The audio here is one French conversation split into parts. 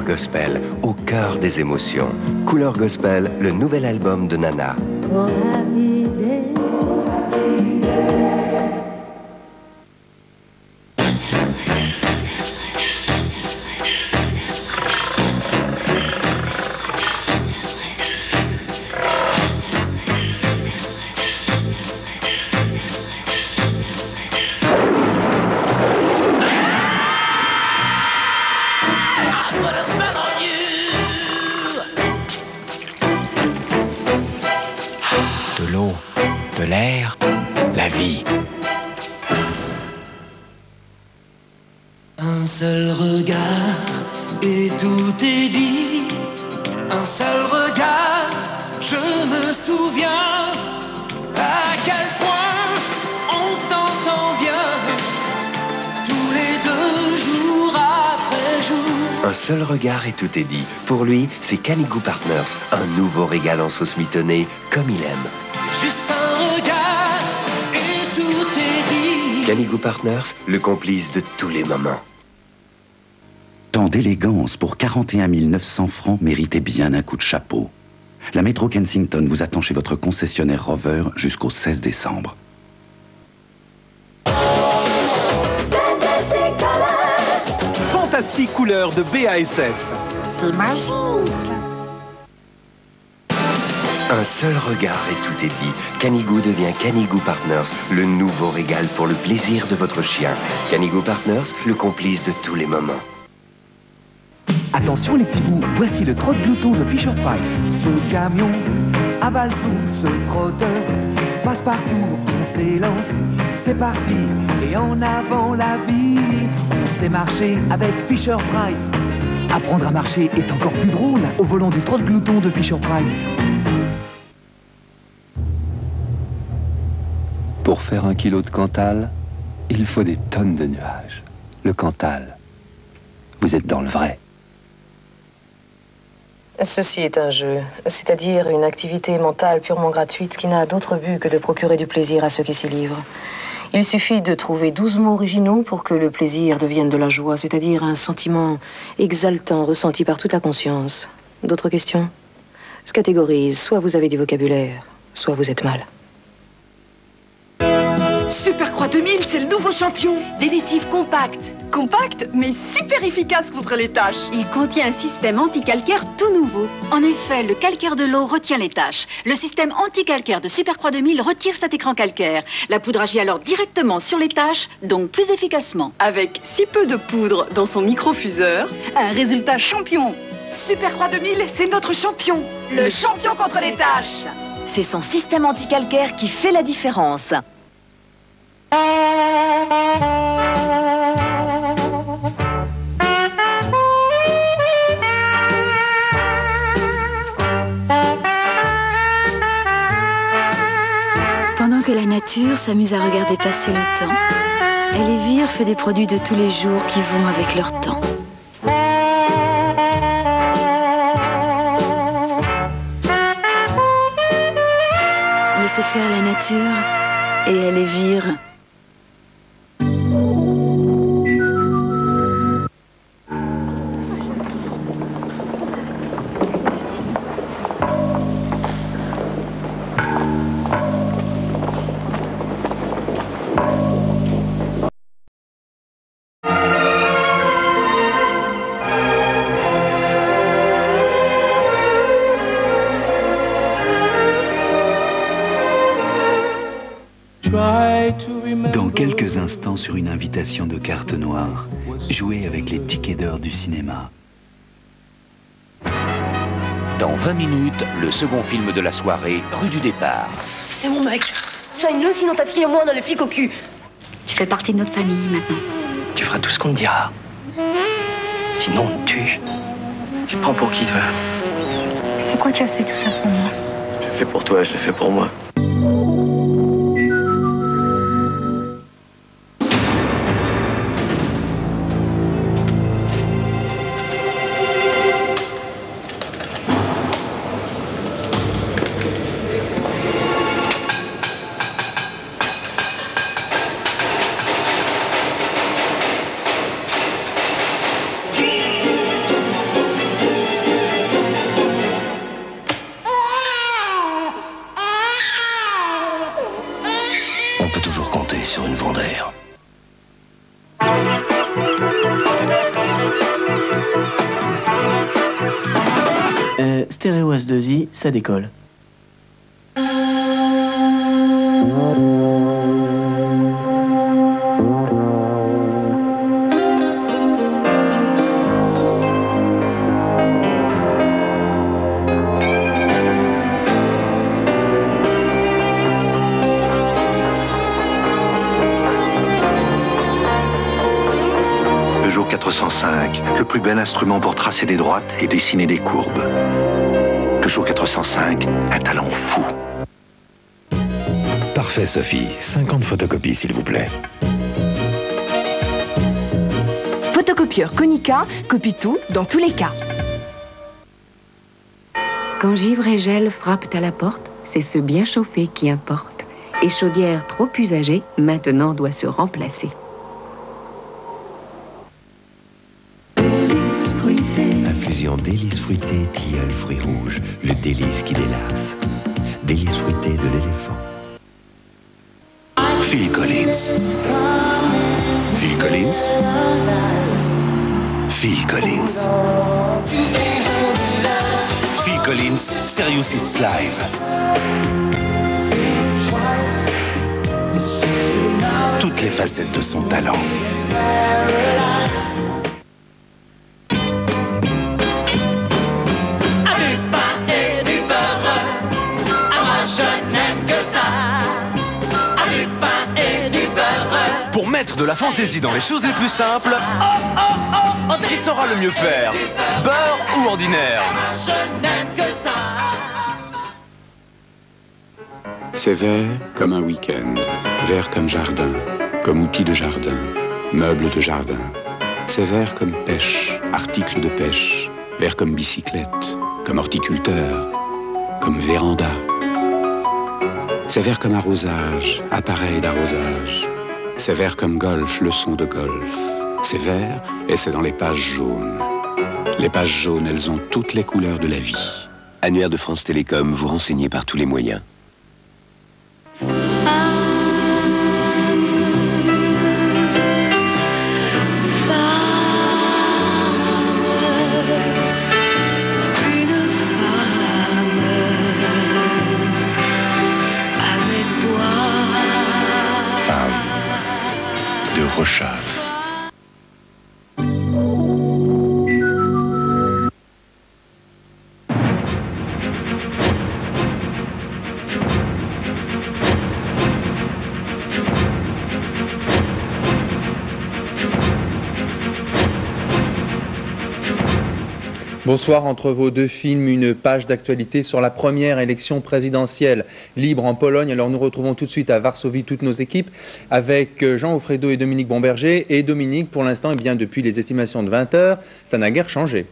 gospel, au cœur des émotions. Couleur gospel, le nouvel album de Nana. De l'eau, de l'air, la vie. Un seul regard et tout est dit. Un seul regard, je me souviens à quel point on s'entend bien. Tous les 2 jours après jour. Un seul regard et tout est dit. Pour lui, c'est Canigou Partners, un nouveau régal en sauce mitonnée, comme il aime. Juste un regard et tout est dit. Canigou Partners, le complice de tous les moments. Tant d'élégance pour 41 900 francs méritait bien un coup de chapeau. La métro Kensington vous attend chez votre concessionnaire Rover jusqu'au 16 décembre. Fantastique couleur de BASF. C'est magique. Un seul regard et tout est dit. Canigou devient Canigou Partners, le nouveau régal pour le plaisir de votre chien. Canigou Partners, le complice de tous les moments. Attention les petits bouts, voici le trot glouton de Fisher-Price. Ce camion avale tout, ce trotteur passe partout, on s'élance, c'est parti, et en avant la vie, on sait marcher avec Fisher-Price. Apprendre à marcher est encore plus drôle au volant du trot glouton de Fisher-Price. Pour faire 1 kilo de Cantal, il faut des tonnes de nuages. Le Cantal, vous êtes dans le vrai. Ceci est un jeu, c'est-à-dire une activité mentale purement gratuite qui n'a d'autre but que de procurer du plaisir à ceux qui s'y livrent. Il suffit de trouver 12 mots originaux pour que le plaisir devienne de la joie, c'est-à-dire un sentiment exaltant ressenti par toute la conscience. D'autres questions? Se catégorise, soit vous avez du vocabulaire, soit vous êtes mal. Supercroît 2000, c'est le nouveau champion. Des lessives compactes. Compact, mais super efficace contre les taches. Il contient un système anti-calcaire tout nouveau. En effet, le calcaire de l'eau retient les taches. Le système anti-calcaire de Supercroît 2000 retire cet écran calcaire. La poudre agit alors directement sur les taches, donc plus efficacement. Avec si peu de poudre dans son microfuseur, un résultat champion. Supercroît 2000, c'est notre champion. Le champion contre les taches. C'est son système anti-calcaire qui fait la différence. Pendant que la nature s'amuse à regarder passer le temps, Elvire fait des produits de tous les jours qui vont avec leur temps. Laissez faire la nature et Elvire. Dans quelques instants, sur une invitation de carte noire, jouez avec les tickets d'heure du cinéma. Dans 20 minutes, le second film de la soirée, Rue du Départ. C'est mon mec. Soigne-le, sinon ta fille et moi on a le flic au cul. Tu fais partie de notre famille maintenant. Tu feras tout ce qu'on te dira. Sinon, on te tue. Tu te prends pour qui, toi? Pourquoi tu as fait tout ça pour moi? Je l'ai fait pour toi, je l'ai fait pour moi. peut toujours compter sur une Vendère. Stéréo S2I, ça décolle. Peugeot 405, le plus bel instrument pour tracer des droites et dessiner des courbes. Peugeot 405, un talent fou. Parfait, Sophie. 50 photocopies, s'il vous plaît. Photocopieur Konica copie tout dans tous les cas. Quand givre et gel frappent à la porte, c'est ce bien chauffé qui importe. Et chaudière trop usagée, maintenant doit se remplacer. Infusion délice fruité, tilleul, fruits rouges, le délice qui délace. Délice fruité de l'éléphant. Phil Collins. Phil Collins. Phil Collins. Phil Collins, Serious Hits Live. Toutes les facettes de son talent. Pour mettre de la fantaisie dans les choses les plus simples, qui saura le mieux faire? Beurre ou ordinaire? C'est vert comme un week-end, vert comme jardin, comme outil de jardin, meuble de jardin. C'est vert comme pêche, article de pêche, vert comme bicyclette, comme horticulteur, comme véranda. C'est vert comme arrosage, appareil d'arrosage. C'est vert comme golf, leçon de golf. C'est vert et c'est dans les pages jaunes. Les pages jaunes, elles ont toutes les couleurs de la vie. Annuaire de France Télécom, vous renseignez par tous les moyens. De Rochas. Bonsoir, entre vos deux films, une page d'actualité sur la première élection présidentielle libre en Pologne. Alors nous retrouvons tout de suite à Varsovie toutes nos équipes avec Jean Offredo et Dominique Bomberger. Et Dominique, pour l'instant, eh bien, depuis les estimations de 20 heures, ça n'a guère changé.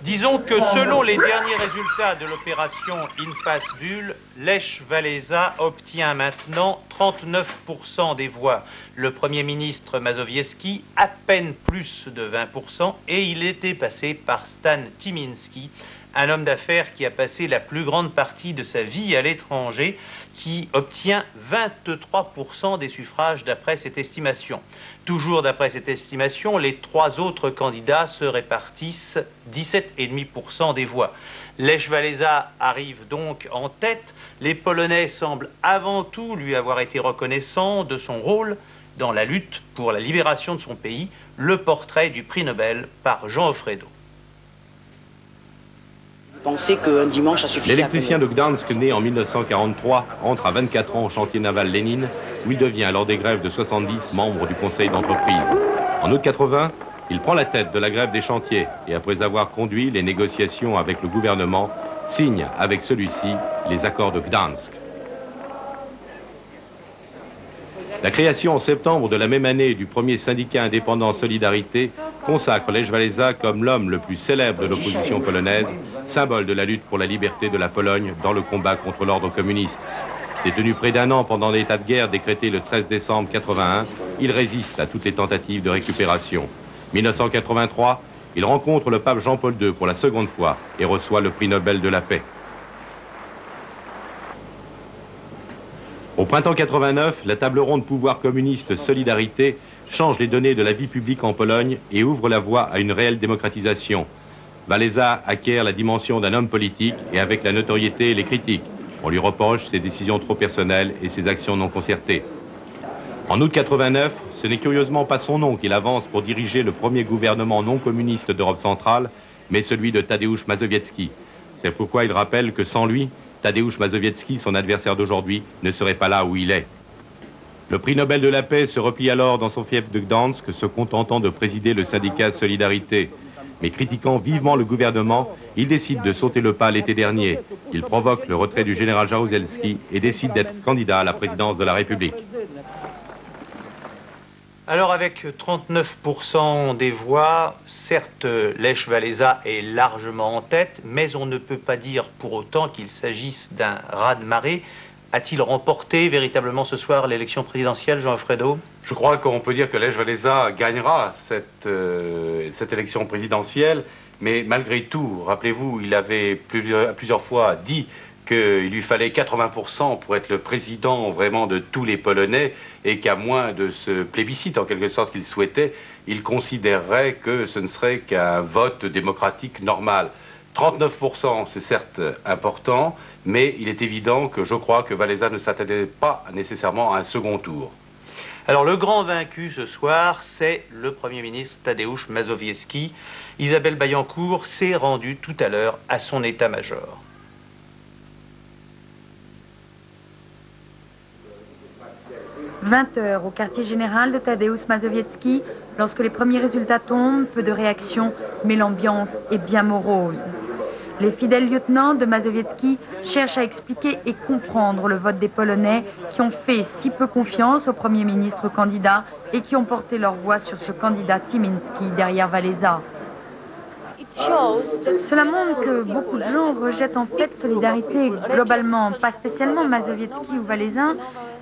Disons que selon les derniers résultats de l'opération Infasbul, Lech Walesa obtient maintenant 39% des voix. Le Premier ministre Mazowiecki, à peine plus de 20%, et il est dépassé par Stan Tyminski, un homme d'affaires qui a passé la plus grande partie de sa vie à l'étranger, qui obtient 23% des suffrages d'après cette estimation. Toujours d'après cette estimation, les trois autres candidats se répartissent 17,5% des voix. Lech Walesa arrive donc en tête. Les Polonais semblent avant tout lui avoir été reconnaissants de son rôle dans la lutte pour la libération de son pays. Le portrait du prix Nobel par Jean Offredo. Pensez qu'un dimanche a suffi. L'électricien de Gdansk, né en 1943, entre à 24 ans au chantier naval Lénine, où il devient, lors des grèves de 70, membre du conseil d'entreprise. En août 80, il prend la tête de la grève des chantiers et, après avoir conduit les négociations avec le gouvernement, signe avec celui-ci les accords de Gdansk. La création en septembre de la même année du premier syndicat indépendant Solidarité consacre Lech Walesa comme l'homme le plus célèbre de l'opposition polonaise, symbole de la lutte pour la liberté de la Pologne dans le combat contre l'ordre communiste. Détenu près d'un an pendant l'état de guerre décrété le 13 décembre 81, il résiste à toutes les tentatives de récupération. 1983, il rencontre le pape Jean-Paul II pour la seconde fois et reçoit le prix Nobel de la paix. Au printemps 89, la table ronde pouvoir communiste Solidarité change les données de la vie publique en Pologne et ouvre la voie à une réelle démocratisation. Wałęsa acquiert la dimension d'un homme politique et avec la notoriété et les critiques. On lui reproche ses décisions trop personnelles et ses actions non concertées. En août 89, ce n'est curieusement pas son nom qu'il avance pour diriger le premier gouvernement non communiste d'Europe centrale, mais celui de Tadeusz Mazowiecki. C'est pourquoi il rappelle que sans lui, Tadeusz Mazowiecki, son adversaire d'aujourd'hui, ne serait pas là où il est. Le prix Nobel de la paix se replie alors dans son fief de Gdansk, se contentant de présider le syndicat Solidarité. Mais critiquant vivement le gouvernement, il décide de sauter le pas l'été dernier. Il provoque le retrait du général Jaruzelski et décide d'être candidat à la présidence de la République. Alors avec 39% des voix, certes Lech Wałęsa est largement en tête, mais on ne peut pas dire pour autant qu'il s'agisse d'un raz-de-marée. A-t-il remporté véritablement ce soir l'élection présidentielle, Jean Alfredo? Je crois qu'on peut dire que Lech Wałęsa gagnera cette élection présidentielle, mais malgré tout, rappelez-vous, il avait plusieurs fois dit qu'il lui fallait 80% pour être le président vraiment de tous les Polonais et qu'à moins de ce plébiscite, en quelque sorte, qu'il souhaitait, il considérerait que ce ne serait qu'un vote démocratique normal. 39%, c'est certes important, mais il est évident que je crois que Wałęsa ne s'attendait pas nécessairement à un second tour. Alors le grand vaincu ce soir, c'est le Premier ministre Tadeusz Mazowiecki. Isabelle Bayancourt s'est rendue tout à l'heure à son état-major. « 20 h au quartier général de Tadeusz Mazowiecki. Lorsque les premiers résultats tombent, peu de réactions, mais l'ambiance est bien morose. Les fidèles lieutenants de Mazowiecki cherchent à expliquer et comprendre le vote des Polonais qui ont fait si peu confiance au Premier ministre candidat et qui ont porté leur voix sur ce candidat Tymiński derrière Wałęsa. Cela montre que beaucoup de gens rejettent en fait Solidarité globalement, pas spécialement Mazowiecki ou Wałęsa,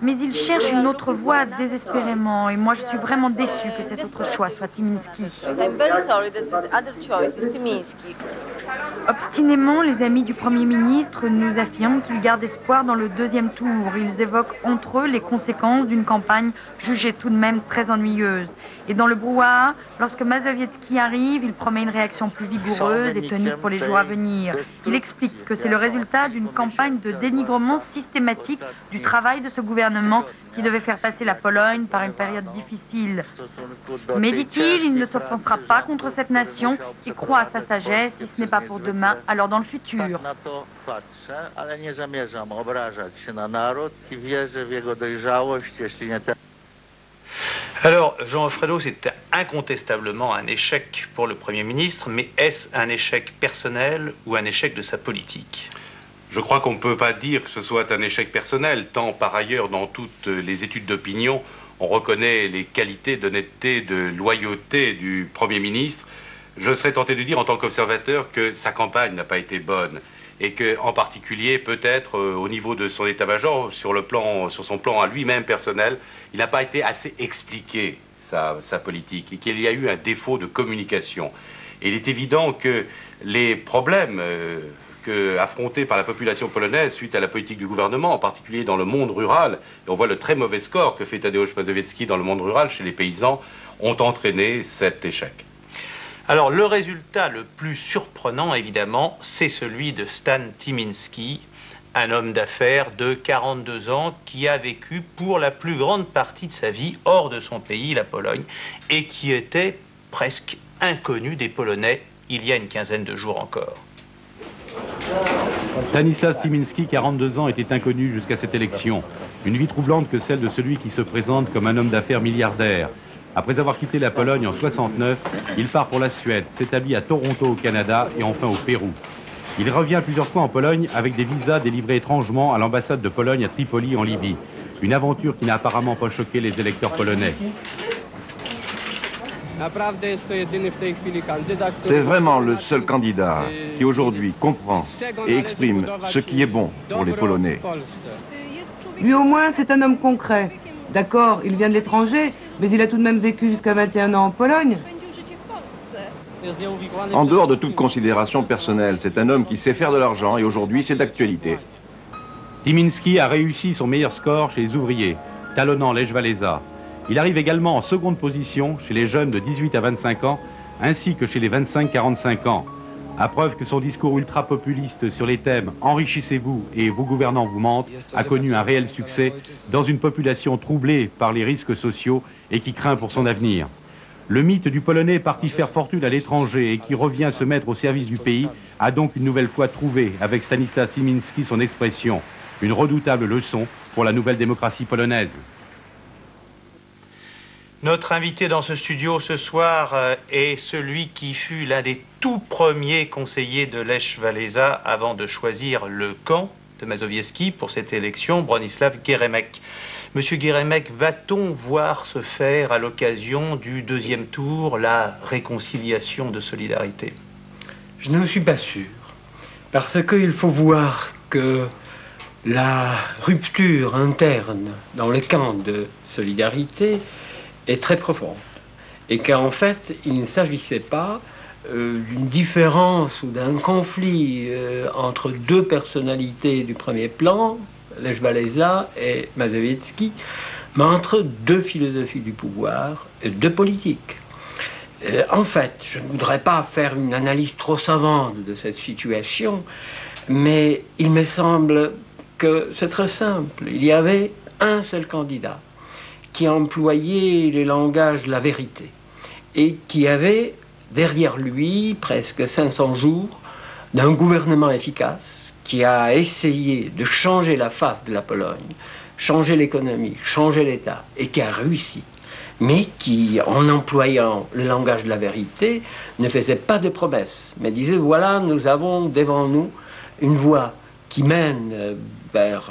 mais ils cherchent une autre voie désespérément. Et moi, je suis vraiment déçue que cet autre choix soit Tymiński. Obstinément, les amis du Premier ministre nous affirment qu'ils gardent espoir dans le deuxième tour. Ils évoquent entre eux les conséquences d'une campagne jugée tout de même très ennuyeuse. Et dans le brouhaha, lorsque Mazowiecki arrive, il promet une réaction plus vigoureuse et tonique pour les jours à venir. Il explique que c'est le résultat d'une campagne de dénigrement systématique du travail de ce gouvernement qui devait faire passer la Pologne par une période difficile. Mais dit-il, il ne s'offensera pas contre cette nation et croit à sa sagesse, si ce n'est pas pour demain, alors dans le futur. Alors, Jean Alfredo, c'est incontestablement un échec pour le Premier ministre, mais est-ce un échec personnel ou un échec de sa politique? Je crois qu'on ne peut pas dire que ce soit un échec personnel, tant par ailleurs dans toutes les études d'opinion, on reconnaît les qualités d'honnêteté, de loyauté du Premier ministre. Je serais tenté de dire en tant qu'observateur que sa campagne n'a pas été bonne et qu'en particulier, peut-être au niveau de son état-major, sur son plan à lui-même personnel, il n'a pas été assez expliqué sa politique et qu'il y a eu un défaut de communication. Et il est évident que les problèmes affrontés par la population polonaise suite à la politique du gouvernement, en particulier dans le monde rural, et on voit le très mauvais score que fait Tadeusz Mazowiecki dans le monde rural chez les paysans, ont entraîné cet échec. Alors le résultat le plus surprenant, évidemment, c'est celui de Stan Tymiński, un homme d'affaires de 42 ans qui a vécu pour la plus grande partie de sa vie hors de son pays, la Pologne, et qui était presque inconnu des Polonais il y a une quinzaine de jours encore. Stanisław Tymiński, 42 ans, était inconnu jusqu'à cette élection. Une vie troublante que celle de celui qui se présente comme un homme d'affaires milliardaire. Après avoir quitté la Pologne en 69, il part pour la Suède, s'établit à Toronto au Canada et enfin au Pérou. Il revient plusieurs fois en Pologne avec des visas délivrés étrangement à l'ambassade de Pologne à Tripoli en Libye. Une aventure qui n'a apparemment pas choqué les électeurs polonais. C'est vraiment le seul candidat qui aujourd'hui comprend et exprime ce qui est bon pour les Polonais. Lui au moins, c'est un homme concret. D'accord, il vient de l'étranger, mais il a tout de même vécu jusqu'à 21 ans en Pologne. En dehors de toute considération personnelle, c'est un homme qui sait faire de l'argent et aujourd'hui c'est d'actualité. Tyminski a réussi son meilleur score chez les ouvriers, talonnant Lech Walesa. Il arrive également en seconde position chez les jeunes de 18 à 25 ans, ainsi que chez les 25-45 ans. À preuve que son discours ultra-populiste sur les thèmes « Enrichissez-vous et vos gouvernants vous mentent » a connu un réel succès dans une population troublée par les risques sociaux et qui craint pour son avenir. Le mythe du Polonais parti faire fortune à l'étranger et qui revient se mettre au service du pays a donc une nouvelle fois trouvé, avec Stanislas Tyminski, son expression, une redoutable leçon pour la nouvelle démocratie polonaise. Notre invité dans ce studio ce soir est celui qui fut l'un des tout premiers conseillers de Lech Walesa avant de choisir le camp de Mazowiecki pour cette élection, Bronisław Geremek. Monsieur Geremek, va-t-on voir se faire à l'occasion du deuxième tour la réconciliation de Solidarité? Je ne suis pas sûr, parce qu'il faut voir que la rupture interne dans le camp de Solidarité est très profonde et qu'en fait il ne s'agissait pas d'une différence ou d'un conflit entre deux personnalités du premier plan, Lech Walesa et Mazowiecki, mais entre deux philosophies du pouvoir et deux politiques. En fait, je ne voudrais pas faire une analyse trop savante de cette situation, mais il me semble que c'est très simple. Il y avait un seul candidat qui employait le langage de la vérité et qui avait derrière lui presque 500 jours d'un gouvernement efficace qui a essayé de changer la face de la Pologne, changer l'économie, changer l'État, et qui a réussi, mais qui, en employant le langage de la vérité, ne faisait pas de promesses, mais disait, voilà, nous avons devant nous une voie qui mène vers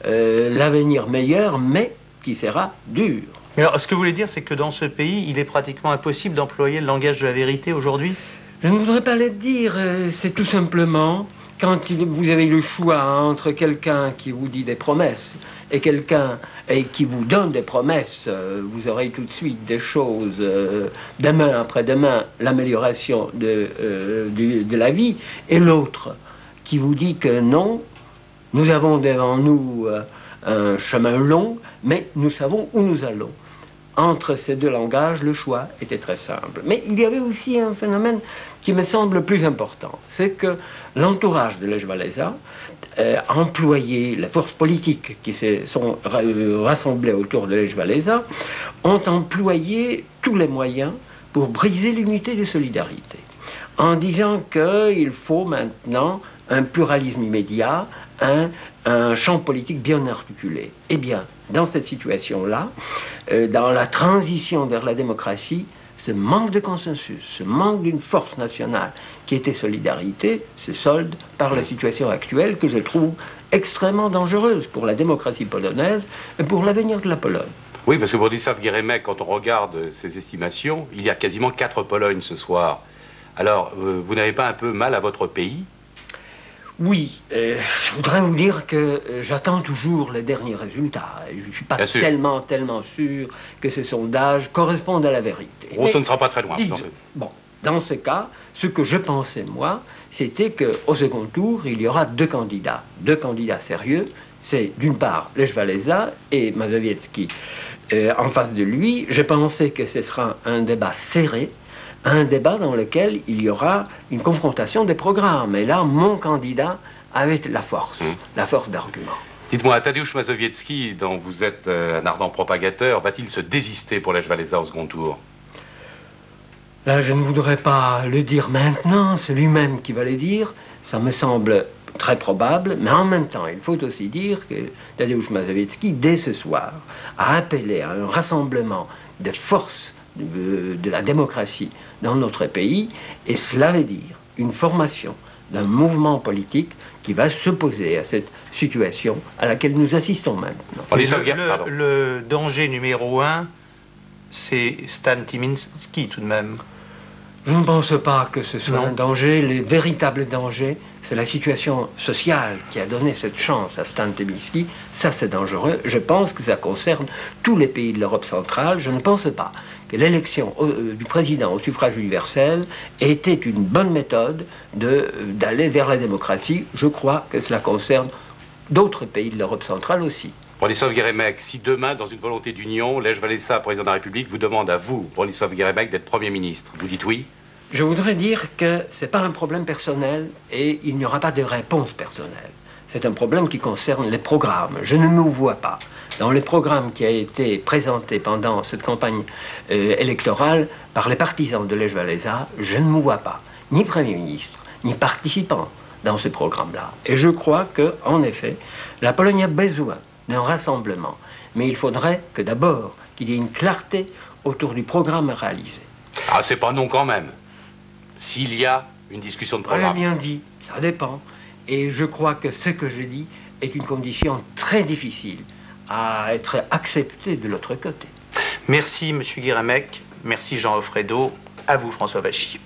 l'avenir meilleur, mais qui sera dur. Mais alors, ce que vous voulez dire, c'est que dans ce pays, il est pratiquement impossible d'employer le langage de la vérité aujourd'hui? Je ne voudrais pas le dire, c'est tout simplement, quand vous avez le choix entre quelqu'un qui vous dit des promesses et quelqu'un qui vous donne des promesses, vous aurez tout de suite des choses, demain après-demain, l'amélioration de la vie, et l'autre qui vous dit que non, nous avons devant nous un chemin long, mais nous savons où nous allons. Entre ces deux langages, le choix était très simple. Mais il y avait aussi un phénomène qui me semble plus important. C'est que l'entourage de Lech Walesa employé, les forces politiques qui se sont rassemblées autour de Lech Walesa, ont employé tous les moyens pour briser l'unité de Solidarité. En disant qu'il faut maintenant un pluralisme immédiat, un champ politique bien articulé. Eh bien, dans cette situation-là, dans la transition vers la démocratie, ce manque de consensus, ce manque d'une force nationale qui était Solidarité, se solde par la situation actuelle que je trouve extrêmement dangereuse pour la démocratie polonaise et pour l'avenir de la Pologne. Oui, parce que Bronisław Geremek, quand on regarde ses estimations, il y a quasiment 4 Polognes ce soir. Alors, vous n'avez pas un peu mal à votre pays ? Oui, je voudrais vous dire que j'attends toujours les derniers résultats. Je ne suis pas tellement sûr que ces sondages correspondent à la vérité. Oh, ça ne sera pas très loin. Bon, dans ce cas, ce que je pensais, moi, c'était qu'au second tour, il y aura deux candidats sérieux. C'est d'une part Lech Walesa et Mazowiecki en face de lui. Je pensais que ce sera un débat serré, un débat dans lequel il y aura une confrontation des programmes. Et là, mon candidat avait la force d'argument. Dites-moi, Tadeusz Mazowiecki, dont vous êtes un ardent propagateur, va-t-il se désister pour Lech Walesa au second tour? Là, je ne voudrais pas le dire maintenant, c'est lui-même qui va le dire. Ça me semble très probable, mais en même temps, il faut aussi dire que Tadeusz Mazowiecki, dès ce soir, a appelé à un rassemblement de forces de la démocratie dans notre pays, et cela veut dire une formation d'un mouvement politique qui va s'opposer à cette situation à laquelle nous assistons maintenant. Le danger numéro 1, c'est Stan Tyminski tout de même. Je ne pense pas que ce soit un danger. Les véritables dangers, c'est la situation sociale qui a donné cette chance à Stan Tyminski. Ça, c'est dangereux. Je pense que ça concerne tous les pays de l'Europe centrale. Je ne pense pas que l'élection du président au suffrage universel était une bonne méthode d'aller vers la démocratie. Je crois que cela concerne d'autres pays de l'Europe centrale aussi. Bronisław Geremek, si demain, dans une volonté d'union, Lech Wałęsa, président de la République, vous demande à vous, Bronisław Geremek, d'être Premier ministre, vous dites oui? Je voudrais dire que ce n'est pas un problème personnel et il n'y aura pas de réponse personnelle. C'est un problème qui concerne les programmes. Je ne nous vois pas dans les programmes qui ont été présentés pendant cette campagne électorale par les partisans de Lech Wałęsa, je ne me vois pas, ni Premier ministre, ni participant dans ce programme-là. Et je crois qu'en effet, la Pologne a besoin d'un rassemblement. Mais il faudrait que d'abord, qu'il y ait une clarté autour du programme à réaliser. Ah, c'est pas non quand même. S'il y a une discussion de programme. J'ai bien dit, ça dépend. Et je crois que ce que je dis est une condition très difficile à être acceptée de l'autre côté. Merci, Monsieur Geremek. Merci, Jean Offredo. À vous, François Bachy.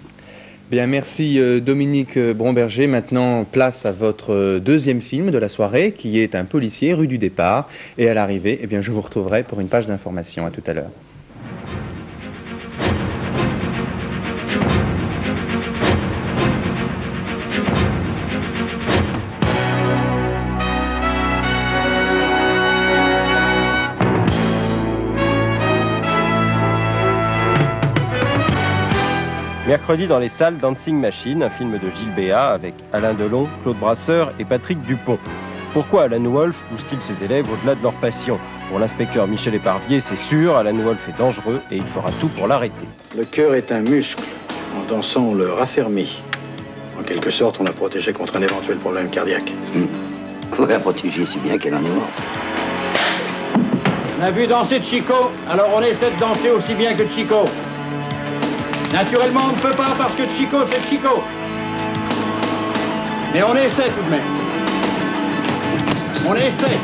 Bien, merci Dominique Bromberger. Maintenant, place à votre deuxième film de la soirée, qui est Un policier, rue du départ. Et à l'arrivée, eh bien, je vous retrouverai pour une page d'information. À tout à l'heure. Mercredi dans les salles, Dancing Machine, un film de Gilles Béat avec Alain Delon, Claude Brasseur et Patrick Dupont. Pourquoi Alan Wolf pousse-t-il ses élèves au-delà de leur passion? Pour l'inspecteur Michel Éparvier, c'est sûr, Alan Wolf est dangereux et il fera tout pour l'arrêter. Le cœur est un muscle. En dansant, on le raffermit. En quelque sorte, on l'a protégé contre un éventuel problème cardiaque. Vous la protégez si bien qu'elle en est morte. On a vu danser Chico, alors on essaie de danser aussi bien que Chico. Naturellement, on ne peut pas parce que Chico, c'est Chico. Mais on essaie tout de même. On essaie.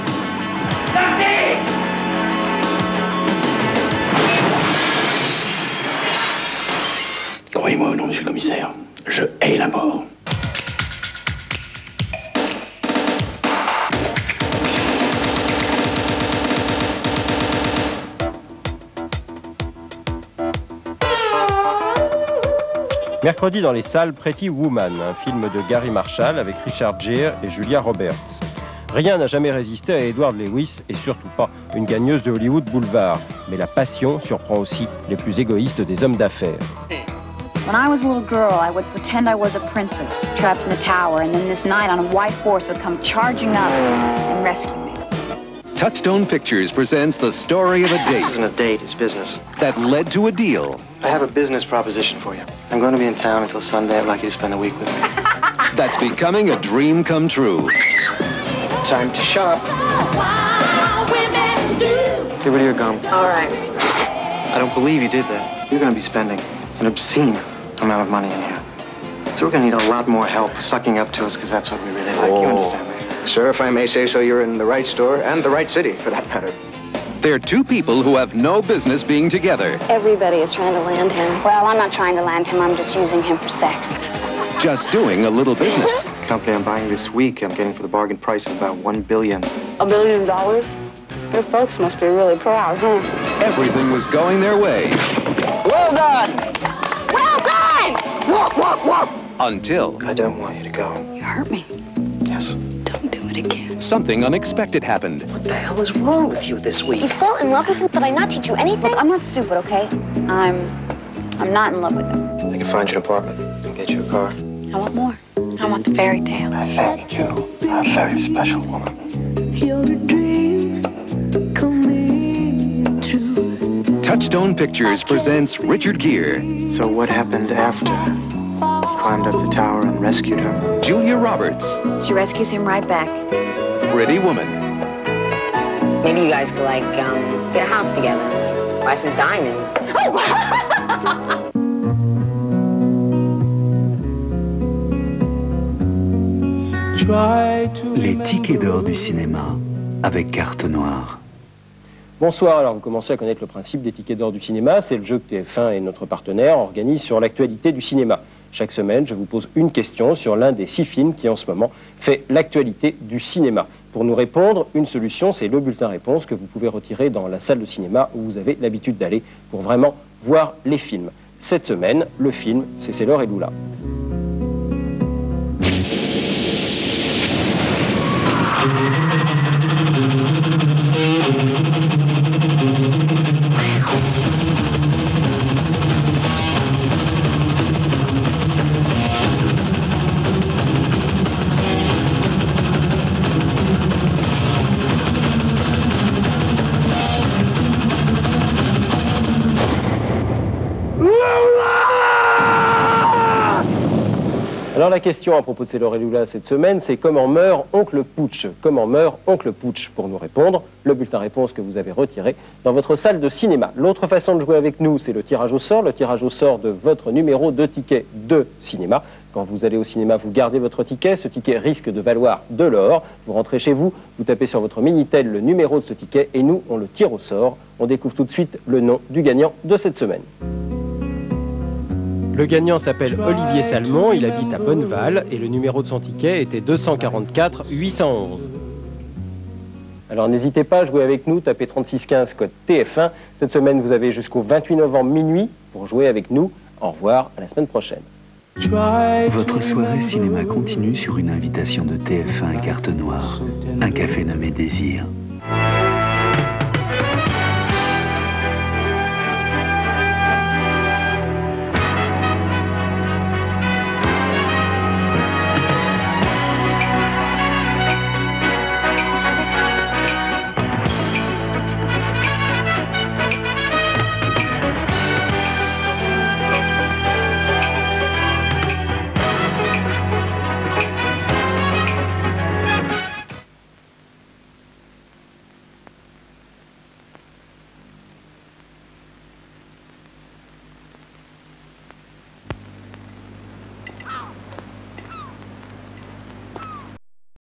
Croyez-moi, non, monsieur le commissaire, je hais la mort. Mercredi dans les salles, Pretty Woman, un film de Gary Marshall avec Richard Gere et Julia Roberts. Rien n'a jamais résisté à Edward Lewis et surtout pas une gagneuse de Hollywood Boulevard. Mais la passion surprend aussi les plus égoïstes des hommes d'affaires. When I was a little girl, I would pretend I was a princess, trapped in the tower, and then this knight on a white horse would come charging up and rescue me. Touchstone Pictures presents the story of a date. It isn't a date, it's business. That led to a deal. I have a business proposition for you. I'm going to be in town until Sunday. I'd like you to spend the week with me. That's becoming a dream come true. Time to shop. Get rid of your gum. All right. I don't believe you did that. You're going to be spending an obscene amount of money in here. So we're going to need a lot more help sucking up to us because that's what we really like. You understand me? Sir, if I may say so, you're in the right store and the right city, for that matter. They're two people who have no business being together. Everybody is trying to land him. Well, I'm not trying to land him. I'm just using him for sex. Just doing a little business. The company I'm buying this week, I'm getting for the bargain price of about $1 billion. $1 billion? Your folks must be really proud, huh? Everything was going their way. Well done! Well done! Walk, walk, walk! Until... I don't want you to go. You hurt me. Yes. Don't do it again. Something unexpected happened. What the hell is wrong with you this week? You fell in love with him? Did I not teach you anything? Look, I'm not stupid, okay? I'm not in love with him. I can find you an apartment and get you a car. I want more. I want the fairy tale. I think you are a very special woman. You're a dream coming true. Touchstone Pictures presents Richard Gere. So what happened after? You climbed up the tower and rescued her? Julia Roberts. She rescues him right back. Pretty Woman. Maybe you guys could, like, get a house together. Buy some diamonds. Les tickets d'or du cinéma avec carte noire. Bonsoir, alors vous commencez à connaître le principe des tickets d'or du cinéma. C'est le jeu que TF1 et notre partenaire organisent sur l'actualité du cinéma. Chaque semaine, je vous pose une question sur l'un des 6 films qui en ce moment fait l'actualité du cinéma. Pour nous répondre, une solution, c'est le bulletin réponse que vous pouvez retirer dans la salle de cinéma où vous avez l'habitude d'aller pour vraiment voir les films. Cette semaine, le film, c'est Sailor et Lula. Alors la question à propos de C'est l'heure et Lula cette semaine, c'est comment meurt Oncle Pooch? Comment meurt Oncle Pooch? Pour nous répondre, le bulletin réponse que vous avez retiré dans votre salle de cinéma. L'autre façon de jouer avec nous, c'est le tirage au sort de votre numéro de ticket de cinéma. Quand vous allez au cinéma, vous gardez votre ticket. Ce ticket risque de valoir de l'or. Vous rentrez chez vous, vous tapez sur votre Minitel le numéro de ce ticket et nous, on le tire au sort. On découvre tout de suite le nom du gagnant de cette semaine. Le gagnant s'appelle Olivier Salmon, il habite à Bonneval et le numéro de son ticket était 244 811. Alors n'hésitez pas à jouer avec nous, tapez 3615 code TF1. Cette semaine, vous avez jusqu'au 28 novembre minuit pour jouer avec nous. Au revoir, à la semaine prochaine. Votre soirée cinéma continue sur une invitation de TF1 et Carte Noire. Un café nommé Désir.